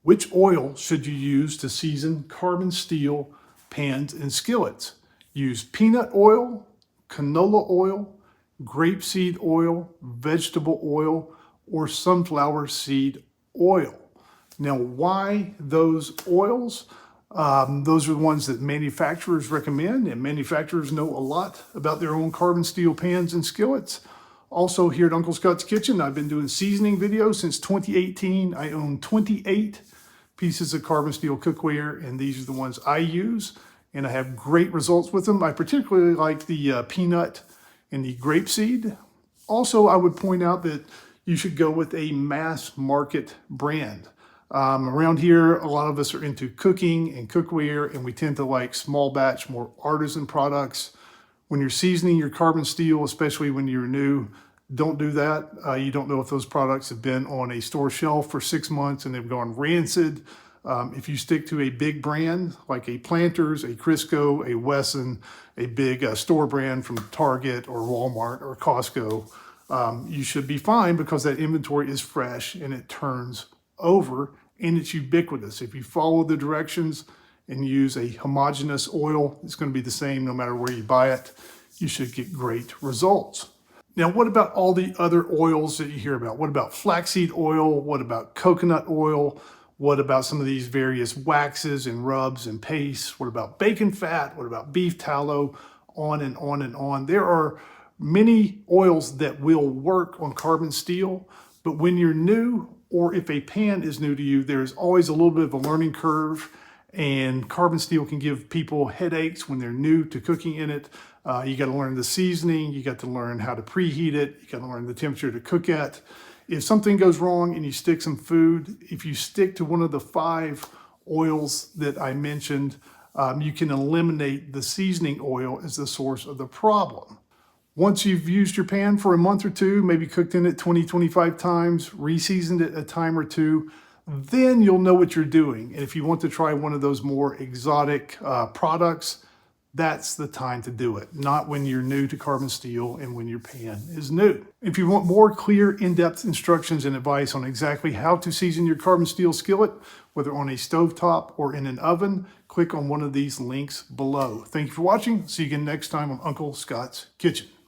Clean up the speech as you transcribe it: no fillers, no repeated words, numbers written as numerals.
Which oil should you use to season carbon steel pans and skillets? Use peanut oil, canola oil, grapeseed oil, vegetable oil, or sunflower seed oil. Now, why those oils? Those are the ones that manufacturers recommend, and manufacturers know a lot about their own carbon steel pans and skillets. Also, here at Uncle Scott's Kitchen, I've been doing seasoning videos since 2018. I own 28 pieces of carbon steel cookware, and these are the ones I use, and I have great results with them. I particularly like the peanut and the grapeseed. Also, I would point out that you should go with a mass market brand. Around here, a lot of us are into cooking and cookware, and we tend to like small batch, more artisan products. When you're seasoning your carbon steel, especially when you're new, don't do that. You don't know if those products have been on a store shelf for 6 months and they've gone rancid. If you stick to a big brand like a Planters, a Crisco, a Wesson, a big store brand from Target or Walmart or Costco, you should be fine because that inventory is fresh and it turns over and it's ubiquitous. If you follow the directions and use a homogeneous oil, it's going to be the same no matter where you buy it. You should get great results. Now, what about all the other oils that you hear about? What about flaxseed oil? What about coconut oil? What about some of these various waxes and rubs and pastes? What about bacon fat? What about beef tallow? On and on and on. There are many oils that will work on carbon steel, but when you're new, or if a pan is new to you, there's always a little bit of a learning curve, and carbon steel can give people headaches when they're new to cooking in it. You got to learn the seasoning, you got to learn how to preheat it, you got to learn the temperature to cook at. If something goes wrong and you stick some food, if you stick to one of the 5 oils that I mentioned, you can eliminate the seasoning oil as the source of the problem. Once you've used your pan for a month or two, maybe cooked in it 20, 25 times, re-seasoned it a time or two, then you'll know what you're doing. And if you want to try one of those more exotic products, that's the time to do it, not when you're new to carbon steel and when your pan is new. If you want more clear, in-depth instructions and advice on exactly how to season your carbon steel skillet, whether on a stovetop or in an oven, click on one of these links below. Thank you for watching. See you again next time on Uncle Scott's Kitchen.